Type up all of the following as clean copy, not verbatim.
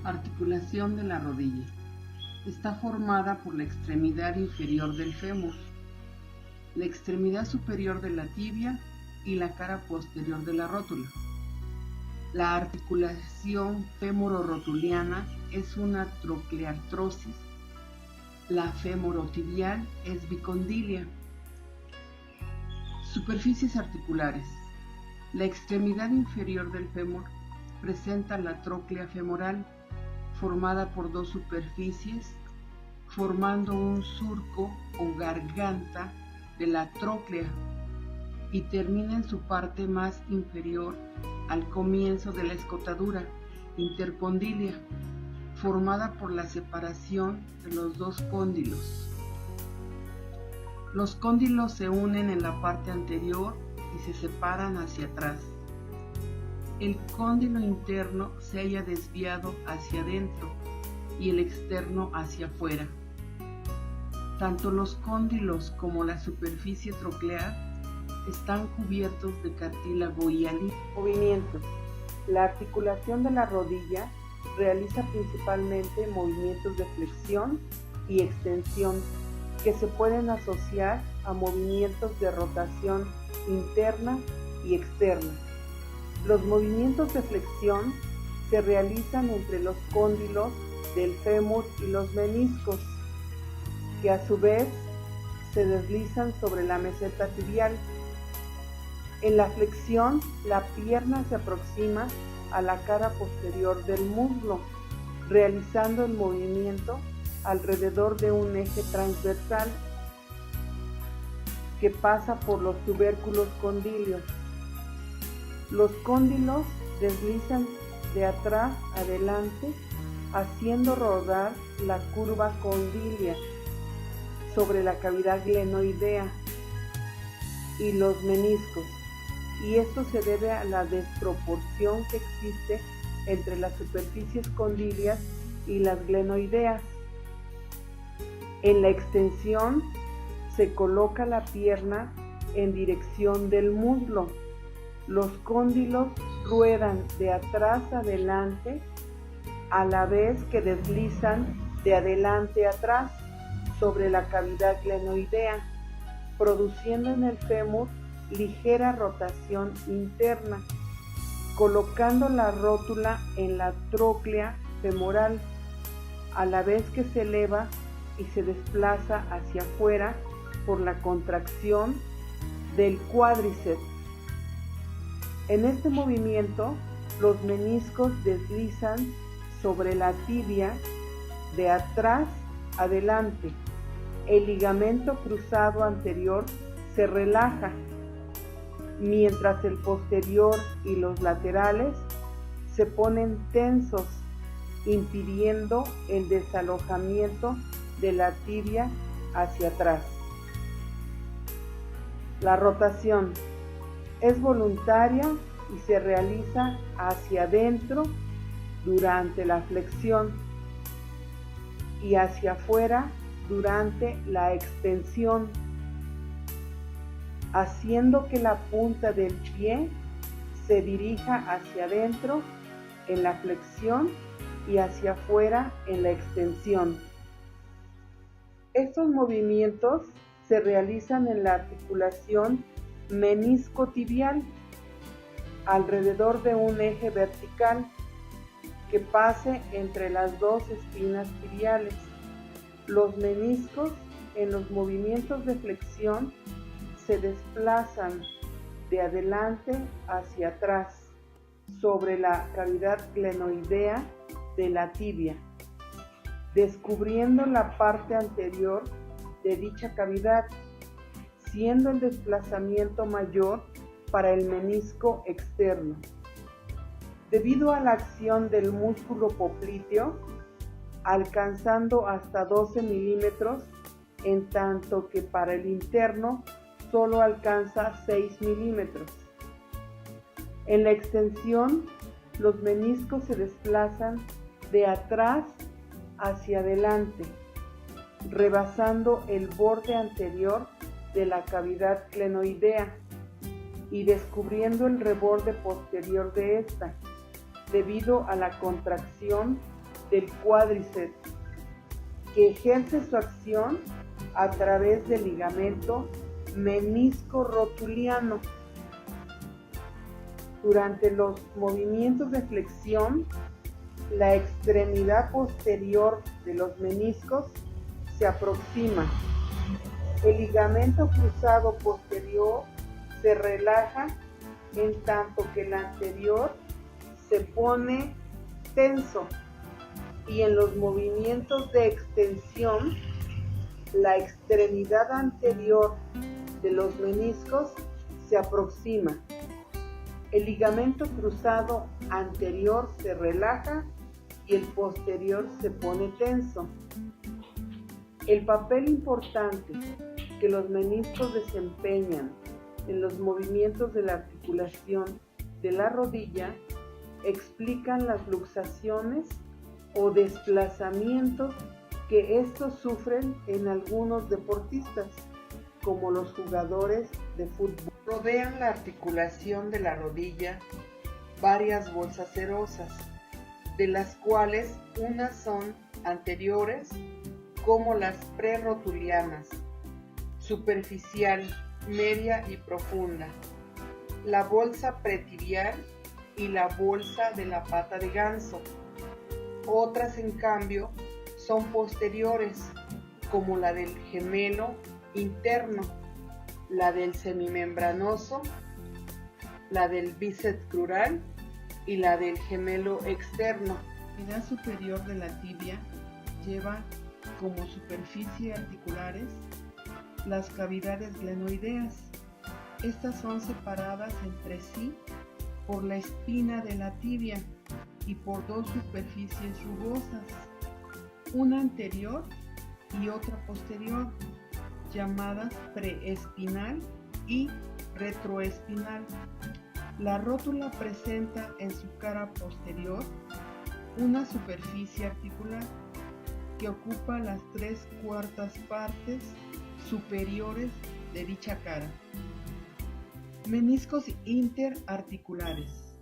Articulación de la rodilla. Está formada por la extremidad inferior del fémur, la extremidad superior de la tibia y la cara posterior de la rótula. La articulación femoro-rotuliana es una trocleartrosis. La femorotibial es bicondilia. Superficies articulares. La extremidad inferior del fémur presenta la tróclea femoral, formada por dos superficies, formando un surco o garganta de la tróclea y termina en su parte más inferior al comienzo de la escotadura intercondilia, formada por la separación de los dos cóndilos. Los cóndilos se unen en la parte anterior y se separan hacia atrás. El cóndilo interno se halla desviado hacia adentro y el externo hacia afuera. Tanto los cóndilos como la superficie troclear están cubiertos de cartílago hialine. Movimientos. La articulación de la rodilla realiza principalmente movimientos de flexión y extensión que se pueden asociar a movimientos de rotación interna y externa. Los movimientos de flexión se realizan entre los cóndilos del fémur y los meniscos, que a su vez se deslizan sobre la meseta tibial. En la flexión, la pierna se aproxima a la cara posterior del muslo, realizando el movimiento alrededor de un eje transversal que pasa por los tubérculos condilios. Los cóndilos deslizan de atrás adelante, haciendo rodar la curva condilia sobre la cavidad glenoidea y los meniscos, y esto se debe a la desproporción que existe entre las superficies condilias y las glenoideas. En la extensión se coloca la pierna en dirección del muslo. Los cóndilos ruedan de atrás adelante a la vez que deslizan de adelante a atrás sobre la cavidad glenoidea, produciendo en el fémur ligera rotación interna, colocando la rótula en la tróclea femoral, a la vez que se eleva y se desplaza hacia afuera por la contracción del cuádriceps. En este movimiento, los meniscos deslizan sobre la tibia de atrás adelante. El ligamento cruzado anterior se relaja, mientras el posterior y los laterales se ponen tensos, impidiendo el desalojamiento de la tibia hacia atrás. La rotación es voluntaria y se realiza hacia adentro durante la flexión y hacia afuera durante la extensión, haciendo que la punta del pie se dirija hacia adentro en la flexión y hacia afuera en la extensión. Estos movimientos se realizan en la articulación meniscotibial alrededor de un eje vertical que pase entre las dos espinas tibiales. Los meniscos en los movimientos de flexión se desplazan de adelante hacia atrás sobre la cavidad glenoidea de la tibia, descubriendo la parte anterior de dicha cavidad, siendo el desplazamiento mayor para el menisco externo. Debido a la acción del músculo popliteo, alcanzando hasta 12 milímetros, en tanto que para el interno solo alcanza 6 milímetros. En la extensión, los meniscos se desplazan de atrás hacia adelante, rebasando el borde anterior de la cavidad glenoidea y descubriendo el reborde posterior de esta, debido a la contracción del cuádriceps, que ejerce su acción a través del ligamento menisco rotuliano. Durante los movimientos de flexión, la extremidad posterior de los meniscos se aproxima. El ligamento cruzado posterior se relaja en tanto que el anterior se pone tenso, y en los movimientos de extensión, la extremidad anterior de los meniscos se aproxima. El ligamento cruzado anterior se relaja y el posterior se pone tenso. El papel importante que los meniscos desempeñan en los movimientos de la articulación de la rodilla explican las luxaciones o desplazamientos que estos sufren en algunos deportistas, como los jugadores de fútbol. Rodean la articulación de la rodilla varias bolsas cerosas, de las cuales unas son anteriores, como las prerotulianas, superficial, media y profunda, la bolsa pretibial y la bolsa de la pata de ganso. Otras, en cambio, son posteriores, como la del gemelo interno, la del semimembranoso, la del bíceps crural y la del gemelo externo. La extremidad superior de la tibia lleva como superficie articulares las cavidades glenoideas. Estas son separadas entre sí por la espina de la tibia y por dos superficies rugosas, una anterior y otra posterior, llamadas preespinal y retroespinal. La rótula presenta en su cara posterior una superficie articular que ocupa las 3/4 partes superiores de dicha cara. Meniscos interarticulares.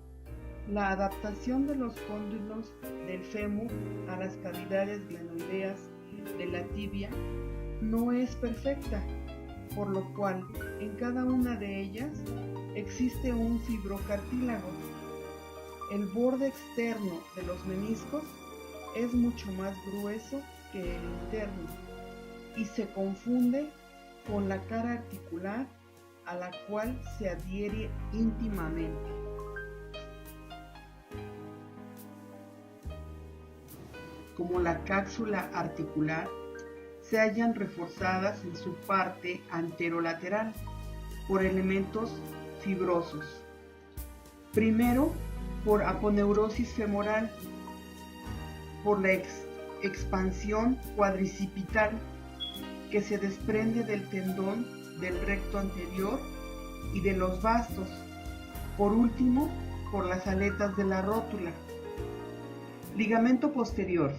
La adaptación de los cóndilos del fémur a las cavidades glenoideas de la tibia no es perfecta, por lo cual en cada una de ellas existe un fibrocartílago. El borde externo de los meniscos es mucho más grueso que el interno y se confunde con la cara articular a la cual se adhiere íntimamente. Como la cápsula articular, se hallan reforzadas en su parte anterolateral por elementos fibrosos. Primero, por aponeurosis femoral, por la expansión cuadricipital que se desprende del tendón del recto anterior y de los bastos. Por último, por las aletas de la rótula. Ligamento posterior.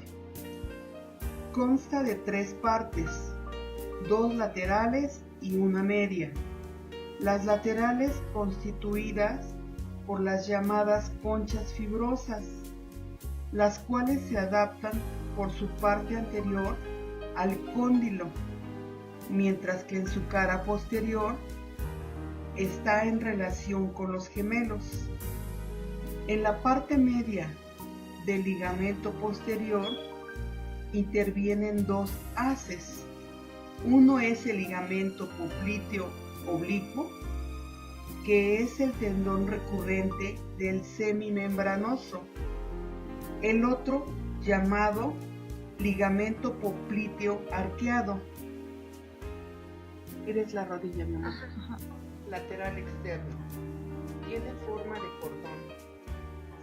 Consta de 3 partes, 2 laterales y una media. Las laterales constituidas por las llamadas conchas fibrosas, las cuales se adaptan por su parte anterior al cóndilo, mientras que en su cara posterior está en relación con los gemelos. En la parte media del ligamento posterior intervienen 2 haces. Uno es el ligamento popliteo oblicuo, que es el tendón recurrente del semimembranoso. El otro, llamado ligamento popliteo arqueado. Eres la rodilla, mi amor. Lateral externo. Tiene forma de cordón.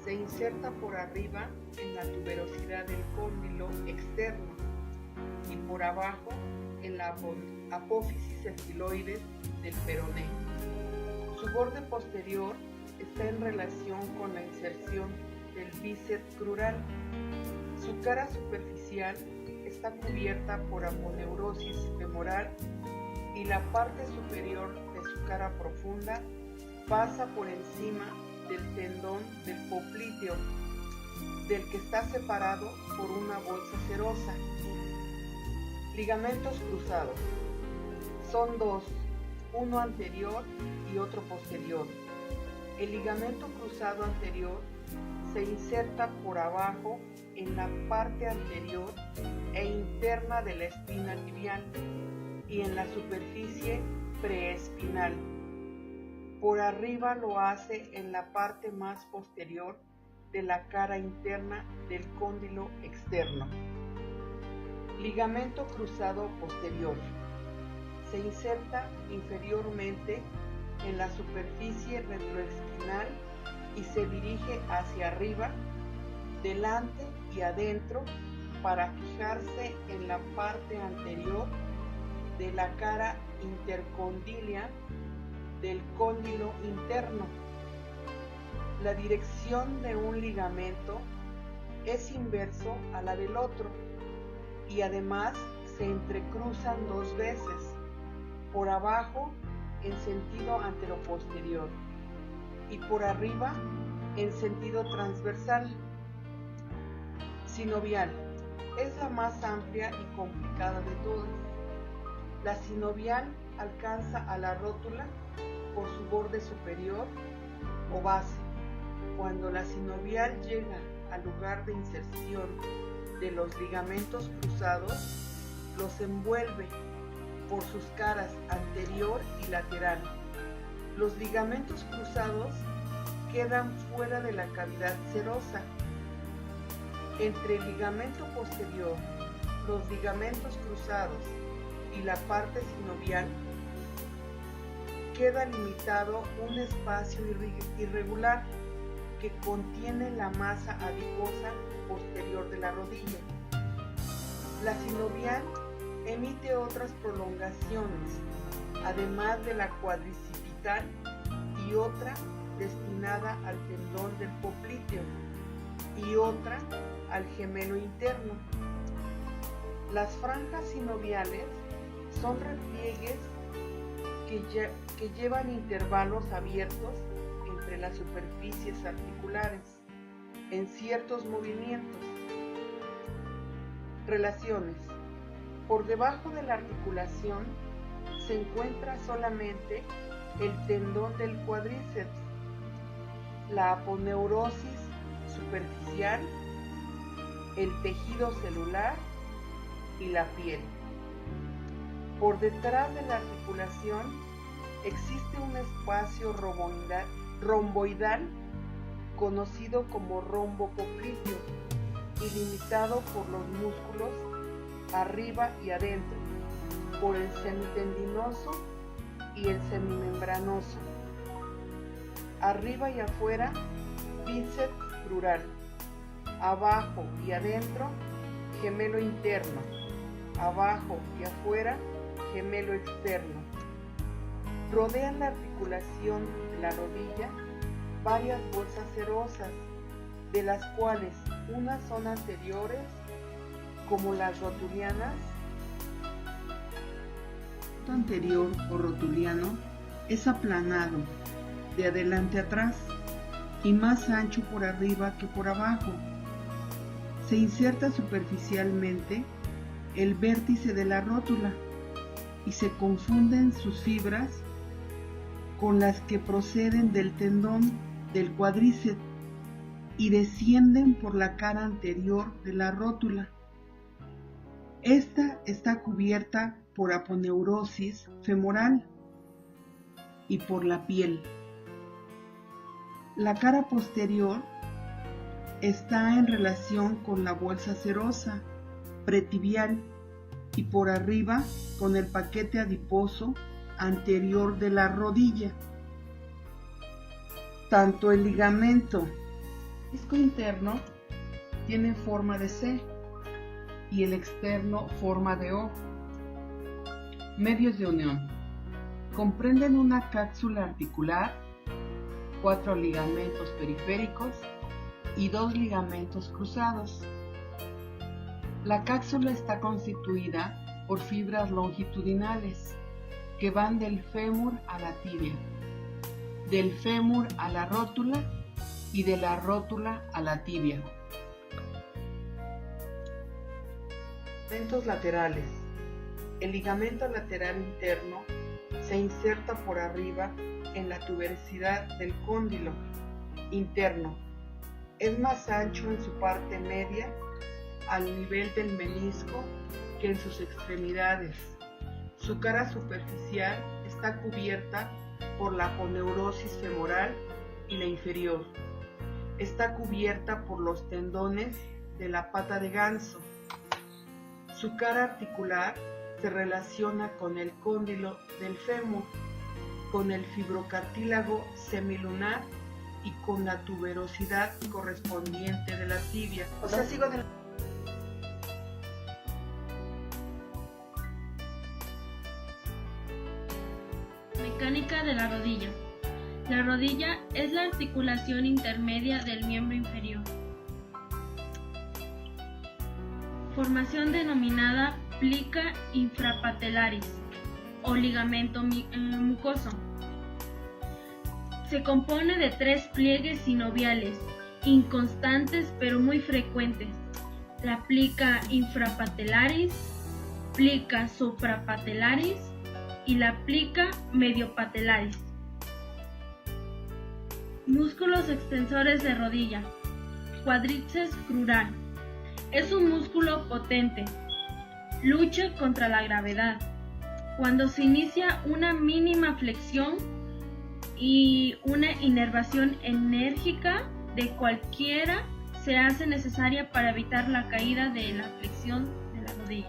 Se inserta por arriba en la tuberosidad del cóndilo externo y por abajo en la apófisis estiloide del peroné. Su borde posterior está en relación con la inserción del bíceps crural. Su cara superficial está cubierta por aponeurosis femoral y la parte superior de su cara profunda pasa por encima del tendón del popliteo. del que está separado por una bolsa serosa. Ligamentos cruzados. Son dos, uno anterior y otro posterior. El ligamento cruzado anterior se inserta por abajo en la parte anterior e interna de la espina tibial y en la superficie preespinal. Por arriba lo hace en la parte más posterior de la cara interna del cóndilo externo. Ligamento cruzado posterior. Se inserta inferiormente en la superficie retroesquinal y se dirige hacia arriba, delante y adentro para fijarse en la parte anterior de la cara intercondilia del cóndilo interno. La dirección de un ligamento es inverso a la del otro y además se entrecruzan dos veces, por abajo en sentido anteroposterior y por arriba en sentido transversal. Sinovial es la más amplia y complicada de todas. La sinovial alcanza a la rótula por su borde superior o base. Cuando la sinovial llega al lugar de inserción de los ligamentos cruzados, los envuelve por sus caras anterior y lateral. Los ligamentos cruzados quedan fuera de la cavidad serosa. Entre el ligamento posterior, los ligamentos cruzados y la parte sinovial queda limitado un espacio irregular que contiene la masa adiposa posterior de la rodilla. La sinovial emite otras prolongaciones, además de la cuadricipital y otra destinada al tendón del popliteo y otra al gemelo interno. Las franjas sinoviales son repliegues que llevan intervalos abiertos entre las superficies articulares en ciertos movimientos. Relaciones. Por debajo de la articulación se encuentra solamente el tendón del cuádriceps, la aponeurosis superficial, el tejido celular y la piel. Por detrás de la articulación existe un espacio romboidal conocido como rombo popliteo y limitado por los músculos arriba y adentro, por el semitendinoso y el semimembranoso. Arriba y afuera, bíceps crural. Abajo y adentro, gemelo interno. Abajo y afuera, gemelo externo. Rodean la articulación de la rodilla varias bolsas serosas, de las cuales unas son anteriores, como las rotulianas. El anterior o rotuliano es aplanado de adelante a atrás y más ancho por arriba que por abajo. Se inserta superficialmente el vértice de la rótula y se confunden sus fibras con las que proceden del tendón del cuádriceps y descienden por la cara anterior de la rótula. Esta está cubierta por aponeurosis femoral y por la piel. La cara posterior está en relación con la bolsa serosa pretibial y por arriba con el paquete adiposo anterior de la rodilla. Tanto el ligamento disco interno tiene forma de C y el externo forma de O. Medios de unión. Comprenden una cápsula articular, 4 ligamentos periféricos y 2 ligamentos cruzados. La cápsula está constituida por fibras longitudinales que van del fémur a la tibia, del fémur a la rótula y de la rótula a la tibia. Ligamentos laterales. El ligamento lateral interno se inserta por arriba en la tuberosidad del cóndilo interno. Es más ancho en su parte media al nivel del menisco que en sus extremidades. Su cara superficial está cubierta por la aponeurosis femoral y la inferior. Está cubierta por los tendones de la pata de ganso. Su cara articular se relaciona con el cóndilo del fémur, con el fibrocartílago semilunar y con la tuberosidad correspondiente de la tibia. Mecánica de la rodilla. La rodilla es la articulación intermedia del miembro inferior. Formación denominada plica infrapatellaris o ligamento mucoso. Se compone de 3 pliegues sinoviales, inconstantes pero muy frecuentes: la plica infrapatellaris, plica suprapatellaris y la plica mediopatellaris. Músculos extensores de rodilla. Cuádriceps crural. Es un músculo potente. Lucha contra la gravedad. Cuando se inicia una mínima flexión y una inervación enérgica de cualquiera se hace necesaria para evitar la caída de la flexión de la rodilla.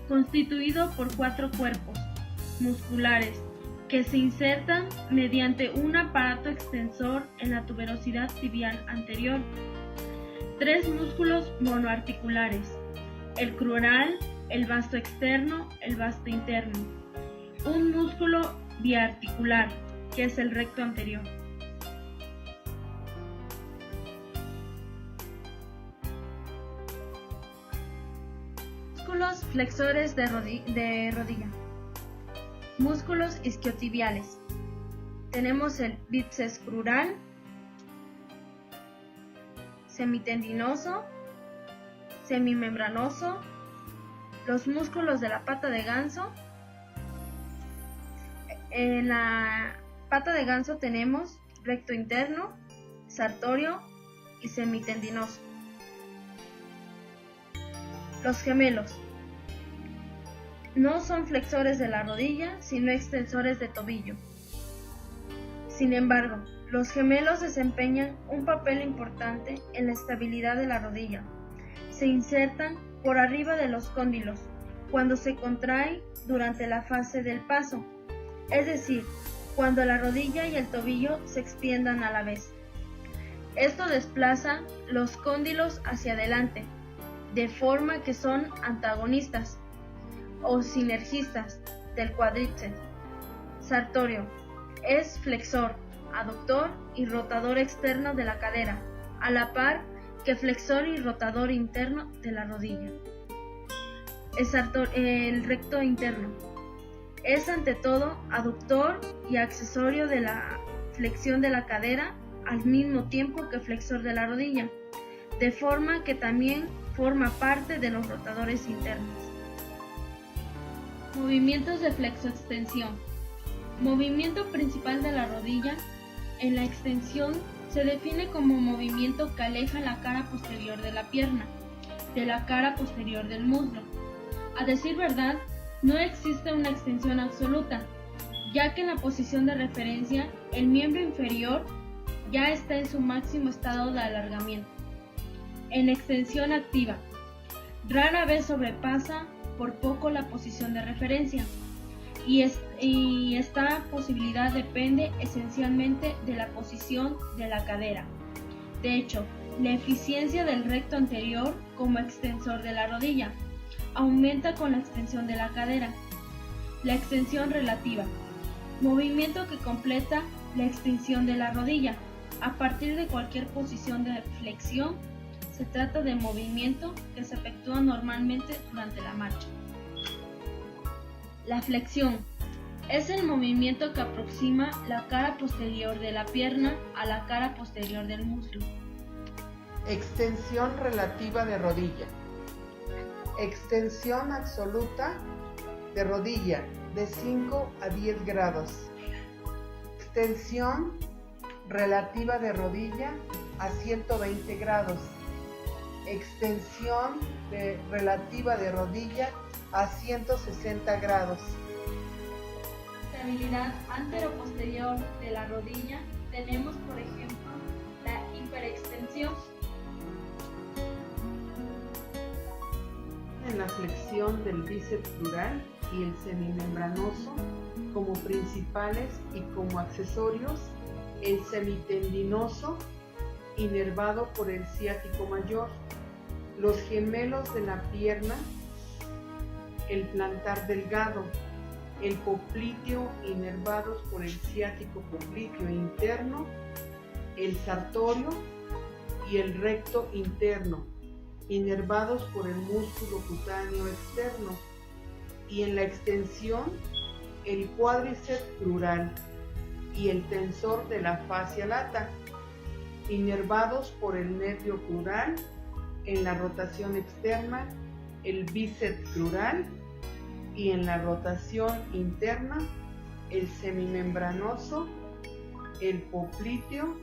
Constituido por 4 cuerpos musculares que se insertan mediante un aparato extensor en la tuberosidad tibial anterior. 3 músculos monoarticulares: el crural, el vasto externo, el vasto interno. Un músculo biarticular, que es el recto anterior. Músculos flexores de rodilla. Músculos isquiotibiales. Tenemos el bíceps crural, semitendinoso, semimembranoso, los músculos de la pata de ganso. En la pata de ganso tenemos recto interno, sartorio y semitendinoso. Los gemelos. No son flexores de la rodilla, sino extensores de tobillo. Sin embargo, los gemelos desempeñan un papel importante en la estabilidad de la rodilla. Se insertan por arriba de los cóndilos cuando se contrae durante la fase del paso, es decir, cuando la rodilla y el tobillo se extiendan a la vez. Esto desplaza los cóndilos hacia adelante, de forma que son antagonistas o sinergistas del cuádriceps. Sartorio es flexor, aductor y rotador externo de la cadera, a la par que flexor y rotador interno de la rodilla. El recto interno es ante todo aductor y accesorio de la flexión de la cadera al mismo tiempo que flexor de la rodilla, de forma que también forma parte de los rotadores internos. Movimientos de flexoextensión. Movimiento principal de la rodilla. En la extensión se define como movimiento que aleja la cara posterior de la pierna de la cara posterior del muslo. A decir verdad, no existe una extensión absoluta, ya que en la posición de referencia el miembro inferior ya está en su máximo estado de alargamiento. En extensión activa, rara vez sobrepasa por poco la posición de referencia, y esta posibilidad depende esencialmente de la posición de la cadera. De hecho, la eficiencia del recto anterior como extensor de la rodilla aumenta con la extensión de la cadera. La extensión relativa, movimiento que completa la extensión de la rodilla a partir de cualquier posición de flexión. Se trata de movimiento que se efectúa normalmente durante la marcha. La flexión es el movimiento que aproxima la cara posterior de la pierna a la cara posterior del muslo. Extensión relativa de rodilla. Extensión absoluta de rodilla de 5 a 10 grados. Extensión relativa de rodilla a 120 grados. Extensión relativa de rodilla a 160 grados. Estabilidad antero-posterior de la rodilla. Tenemos, por ejemplo, la hiperextensión. En la flexión del bíceps crural y el semimembranoso como principales y como accesorios el semitendinoso inervado por el ciático mayor, los gemelos de la pierna, el plantar delgado, el popliteo inervados por el ciático popliteo interno, el sartorio y el recto interno, inervados por el músculo cutáneo externo, y en la extensión el cuádriceps crural y el tensor de la fascia lata, inervados por el nervio crural, en la rotación externa el bíceps crural y en la rotación interna el semimembranoso, el popliteo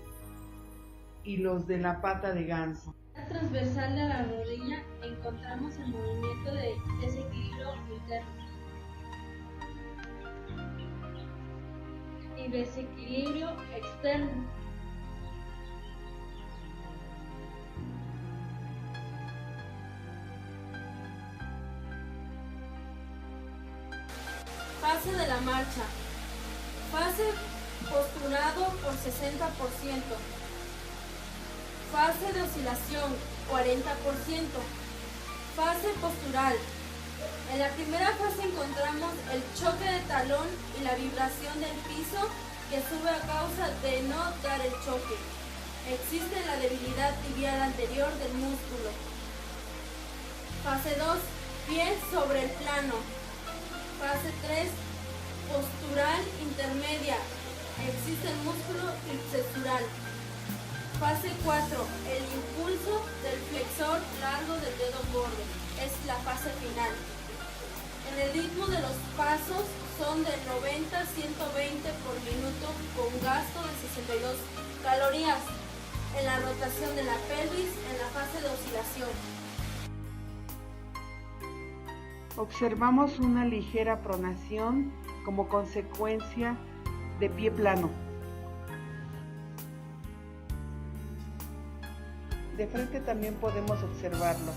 y los de la pata de ganso. Transversal de la rodilla encontramos el movimiento de desequilibrio interno y desequilibrio externo. Fase de la marcha. Fase posturado por 60%. Fase de oscilación, 40%. Fase postural. En la primera fase encontramos el choque de talón y la vibración del piso que sube a causa de no dar el choque. Existe la debilidad tibial anterior del músculo. Fase 2. Pie sobre el plano. Fase 3. Postural intermedia. Existe el músculo tricepsural. Fase 4. El impulso del flexor largo del dedo gordo. Es la fase final. En el ritmo de los pasos son de 90 a 120 por minuto con gasto de 62 calorías. En la rotación de la pelvis en la fase de oscilación. Observamos una ligera pronación como consecuencia de pie plano. De frente también podemos observarlo.